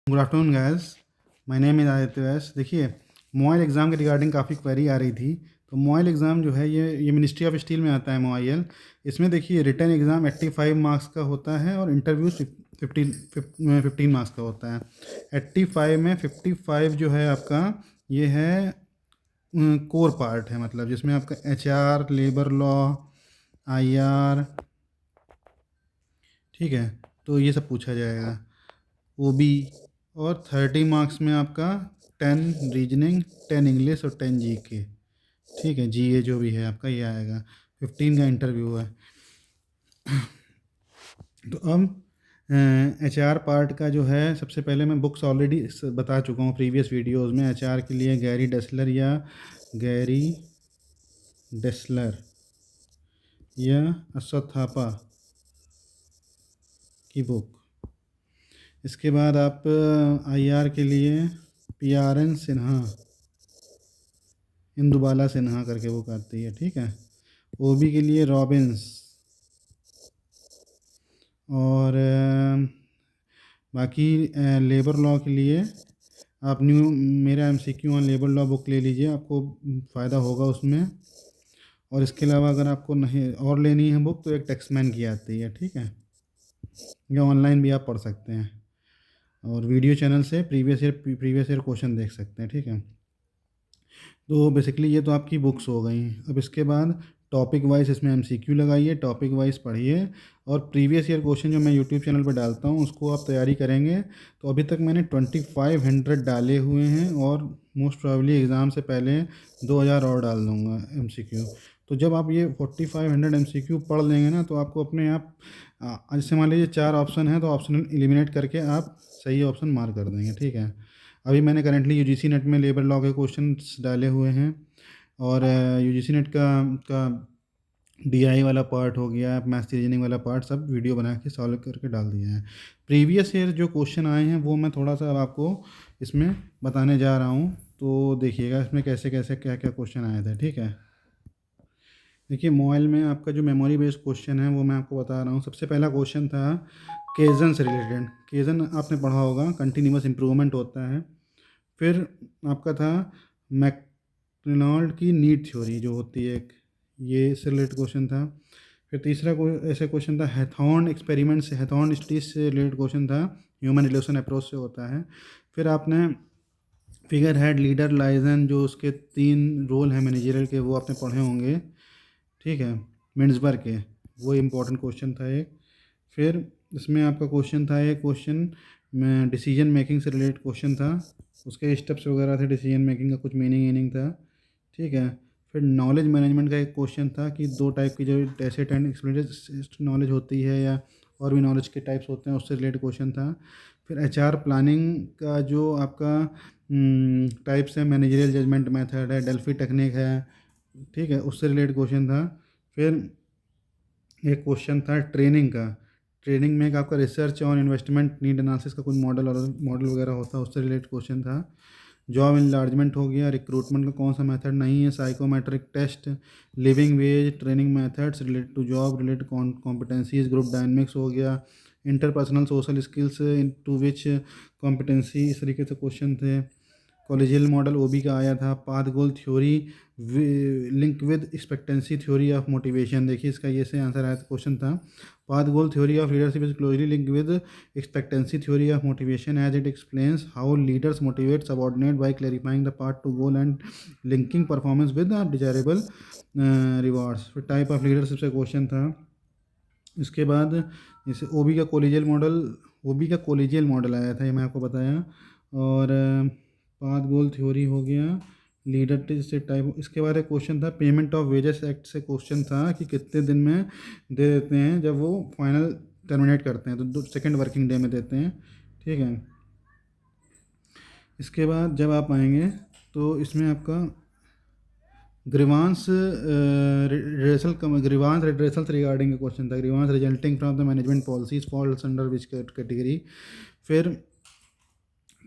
Good afternoon guys, my name is Aditya वैस। देखिए, mobile exam के रिगार्डिंग काफ़ी क्वेरी आ रही थी। तो मोबाइल एग्ज़ाम जो है ये मिनिस्ट्री ऑफ स्टील में आता है मोबाइल। इसमें देखिए रिटन एग्ज़ाम 85 मार्क्स का होता है और इंटरव्यू 15 मार्क्स का होता है। 85 में 55 जो है आपका ये है कोर पार्ट है, मतलब जिसमें आपका HR, लेबर लॉ, IR, ठीक है। तो ये सब पूछा जाएगा। OB और 30 मार्क्स में आपका 10 रीजनिंग, 10 इंग्लिश और 10 GK, ठीक है। GA जो भी है आपका ये आएगा। 15 का इंटरव्यू है। तो अब HR पार्ट का जो है, सबसे पहले मैं बुक्स ऑलरेडी बता चुका हूँ प्रीवियस वीडियोस में। HR के लिए गैरी डेसलर या अश्वत्थापा की बुक। इसके बाद आप IR के लिए PRN सिन्हा, इंदुबाला सिन्हा करके बुक आती है, ठीक है। OB के लिए रॉबिन्स। और बाकी लेबर लॉ के लिए आप मेरा MCQ on labour law book ले लीजिए, आपको फ़ायदा होगा उसमें। और इसके अलावा अगर आपको नहीं और लेनी है बुक तो एक टेक्समैन की आती है, ठीक है। या ऑनलाइन भी आप पढ़ सकते हैं और वीडियो चैनल से प्रीवियस ईयर क्वेश्चन देख सकते हैं, ठीक है। तो बेसिकली ये तो आपकी बुक्स हो गई। अब इसके बाद टॉपिक वाइज इसमें MCQ लगाइए, टॉपिक वाइज पढ़िए। और प्रीवियस ईयर क्वेश्चन जो मैं यूट्यूब चैनल पर डालता हूँ उसको आप तैयारी करेंगे। तो अभी तक मैंने 2500 डाले हुए हैं और मोस्ट प्रोबेबली एग्ज़ाम से पहले 2000 और डाल दूँगा MCQ। तो जब आप ये 4500 MCQ पढ़ लेंगे ना, तो आपको अपने आप जैसे मान लीजिए 4 ऑप्शन है तो ऑप्शन एलिमिनेट करके आप सही ऑप्शन मार्क कर देंगे, ठीक है। अभी मैंने करेंटली UGC नेट में लेबर लॉ के क्वेश्चंस डाले हुए हैं और UGC नेट का DI वाला पार्ट हो गया, मैथ्स रीजनिंग वाला पार्ट, सब वीडियो बना के सॉल्व करके डाल दिया है। प्रीवियस ईयर जो क्वेश्चन आए हैं वो मैं थोड़ा सा अब आपको इसमें बताने जा रहा हूँ, तो देखिएगा इसमें कैसे कैसे क्या क्या क्वेश्चन आए थे, ठीक है। देखिए, मोबाइल में आपका जो मेमोरी बेस्ड क्वेश्चन है वो मैं आपको बता रहा हूँ। सबसे पहला क्वेश्चन था केजन से रिलेटेड। केजन आपने पढ़ा होगा, कंटिन्यूस इम्प्रूवमेंट होता है। फिर आपका था मैकडोनाल्ड की नीड थ्योरी जो होती है एक, ये से रिलेटेड क्वेश्चन था। फिर तीसरा ऐसे क्वेश्चन था हैथॉर्न एक्सपेरिमेंट से, हैथॉर्न स्टडीज से रिलेटेड क्वेश्चन था, ह्यूमन रिलेशन अप्रोच से होता है। फिर आपने फिगर हेड, लीडर, लाइजन, जो उसके 3 रोल हैं मैनेजरियल के, वो आपने पढ़े होंगे, ठीक है, मिन्सबर्ग के। वो इम्पोर्टेंट क्वेश्चन था एक। फिर इसमें आपका क्वेश्चन था एक क्वेश्चन में डिसीजन मेकिंग से रिलेटेड क्वेश्चन था, उसके स्टेप्स वगैरह थे, डिसीजन मेकिंग का कुछ मीनिंग था, ठीक है। फिर नॉलेज मैनेजमेंट का एक क्वेश्चन था कि 2 टाइप की जो टेसिट एंड एक्सप्लिसिट नॉलेज होती है या और भी नॉलेज के टाइप्स होते हैं, उससे रिलेटेड क्वेश्चन था। फिर HR प्लानिंग का जो आपका टाइप्स है, मैनेजरियल जजमेंट मेथड है, डेल्फी टेक्निक है, ठीक है, उससे रिलेटेड क्वेश्चन था। फिर एक क्वेश्चन था ट्रेनिंग का। ट्रेनिंग में एक आपका research on investment need analysis का कुछ मॉडल वगैरह होता है, उससे रिलेटेड क्वेश्चन था। जॉब इनलार्जमेंट हो गया, रिक्रूटमेंट का कौन सा मेथड नहीं है, psychometric test, living wage, training methods related to job, related competencies, group dynamics हो गया, interpersonal social skills to which competency, इस तरीके से क्वेश्चन थे। कॉलेजियल मॉडल OB का आया था। Path goal theory link with expectancy theory of motivation, देखिए इसका ये से आंसर आया था, क्वेश्चन था path goal theory of leadership is closely link with expectancy theory of motivation as it explains how leaders motivate subordinate by clarifying the path to goal and linking performance with desirable rewards. फिर type of leadership से question था। इसके बाद जैसे OB का कोलिजियल model आया था, ये मैं आपको बताया। और पाथ गोल थ्योरी हो गया, लीडर से टाइप। इसके बाद एक क्वेश्चन था पेमेंट ऑफ वेजेस एक्ट से, क्वेश्चन था कि कितने दिन में दे देते हैं जब वो फाइनल टर्मिनेट करते हैं, तो 2 वर्किंग डे में देते हैं, ठीक है। इसके बाद जब आप आएंगे तो इसमें आपका ग्रीवांस रिड्रेसल रिगार्डिंग का क्वेश्चन था। Grievance resulting from the management policies falls under which category. फिर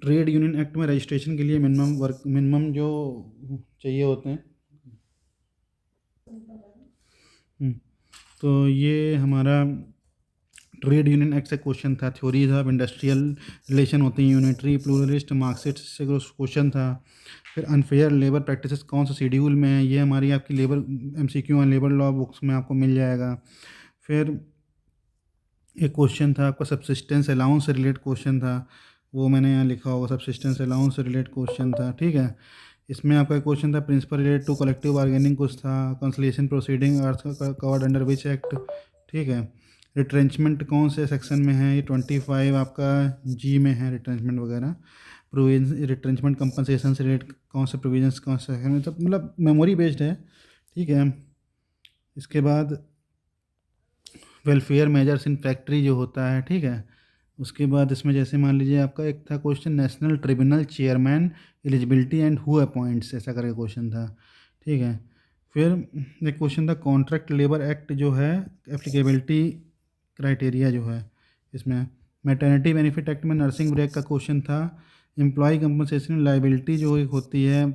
ट्रेड यूनियन एक्ट में रजिस्ट्रेशन के लिए मिनिमम जो चाहिए होते हैं। हम्म, तो ये हमारा ट्रेड यूनियन एक्ट से क्वेश्चन था, थ्योरीज ऑफ इंडस्ट्रियल रिलेशन होती हैं, यूनिटरी, प्लूरलिस्ट, मार्क्सिस्ट से क्वेश्चन था। फिर अनफेयर लेबर प्रैक्टिसेस कौन सा शेड्यूल में है, ये हमारी आपकी labour MCQ and labour law books में आपको मिल जाएगा। फिर एक क्वेश्चन था आपका सब्सिस्टेंस अलाउंस से रिलेटेड क्वेश्चन था, वो मैंने यहाँ लिखा होगा, सब्सिस्टेंस अलाउंस से रिलेटेड क्वेश्चन था, ठीक है। इसमें आपका क्वेश्चन था principle related to collective bargaining कुछ था, कंसलेशन प्रोसीडिंग अर्थ कवर्ड अंडर विच एक्ट, ठीक है। रिट्रेंचमेंट कौन से सेक्शन में है, ये 25 आपका जी में है रिट्रेंचमेंट वगैरह। प्रोविजन रिट्रेंचमेंट कंपनसेशन से रिलेटेड कौन से प्रोविजंस कौन से सेक्शन में, मतलब मेमोरी बेस्ड है, ठीक है। इसके बाद वेलफेयर मेजर्स इन फैक्ट्री जो होता है, ठीक है। उसके बाद इसमें जैसे मान लीजिए आपका एक था question national tribunal chairman eligibility and who appoints, ऐसा करके क्वेश्चन था, ठीक है। फिर एक क्वेश्चन था कॉन्ट्रैक्ट लेबर एक्ट जो है एप्लीकेबिलिटी क्राइटेरिया जो है इसमें। मैटरनिटी बेनिफिट एक्ट में नर्सिंग ब्रेक का क्वेश्चन था। एम्प्लॉय कंपनसेशन लाइबिलिटी जो एक होती है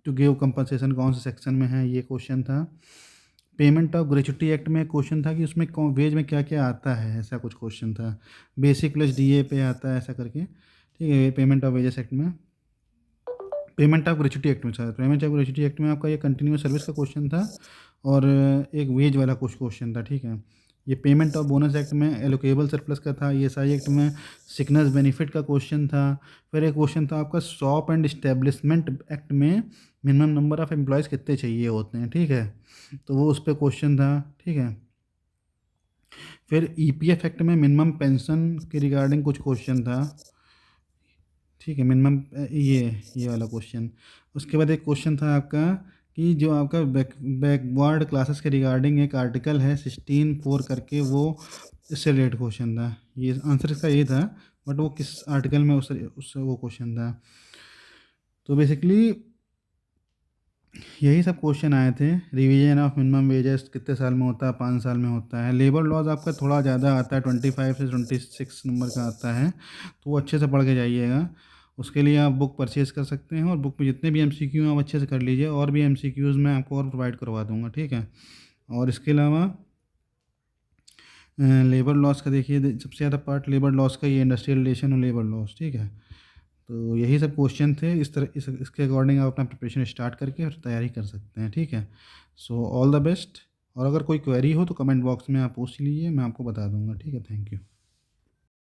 टू गिव कंपनसेशन कौन से सेक्शन में है, ये क्वेश्चन था। पेमेंट ऑफ ग्रेचुटी एक्ट में क्वेश्चन था कि उसमें कौन वेज में क्या क्या आता है, ऐसा कुछ क्वेश्चन था। बेसिक प्लस डीए पे आता है ऐसा करके, ठीक है। पेमेंट ऑफ वेजेस एक्ट में, पेमेंट ऑफ ग्रेचुटी एक्ट में, sir payment of gratuity act में आपका ये कंटिन्यूस सर्विस का क्वेश्चन था और एक वेज वाला कुछ क्वेश्चन था, ठीक है। ये पेमेंट ऑफ बोनस एक्ट में एलोकेबल सरप्लस का था। ईएसआई एक्ट में सिकनेस बेनिफिट का क्वेश्चन था। फिर एक क्वेश्चन था आपका शॉप एंड इस्टेब्लिशमेंट एक्ट में मिनिमम नंबर ऑफ़ एम्प्लॉयज़ कितने चाहिए होते हैं, ठीक है, तो वो उस पर क्वेश्चन था, ठीक है। फिर ईपीएफ एक्ट में मिनिमम पेंशन के रिगार्डिंग कुछ क्वेश्चन था, ठीक है, मिनिमम ये वाला क्वेश्चन। उसके बाद एक क्वेश्चन था आपका कि जो आपका बैकवर्ड क्लासेस के रिगार्डिंग एक आर्टिकल है 16(4) करके, वो इससे रिलेटेड क्वेश्चन था। ये आंसर इसका ये था, बट वो किस आर्टिकल में उससे वो क्वेश्चन था। तो बेसिकली यही सब क्वेश्चन आए थे। रिवीजन ऑफ मिनिमम वेजेस कितने साल में होता है, 5 साल में होता है। लेबर लॉज आपका थोड़ा ज़्यादा आता है, 25 से 26 नंबर का आता है, तो वो अच्छे से पढ़ के जाइएगा। उसके लिए आप बुक परचेज़ कर सकते हैं और बुक में जितने भी एमसीक्यू हैं आप अच्छे से कर लीजिए, और भी एमसीक्यूज़ मैं आपको और प्रोवाइड करवा दूँगा, ठीक है। और इसके अलावा लेबर लॉस का देखिए, सबसे ज़्यादा पार्ट लेबर लॉस का ये इंडस्ट्रियल रिलेशन और लेबर लॉस, ठीक है। तो यही सब क्वेश्चन थे। इस तरह इसके अकॉर्डिंग आप अपना प्रिपरेशन स्टार्ट करके और तैयारी कर सकते हैं, ठीक है। So all the best. और अगर कोई क्वेरी हो तो कमेंट बॉक्स में आप पूछ लीजिए, मैं आपको बता दूंगा, ठीक है। Thank you.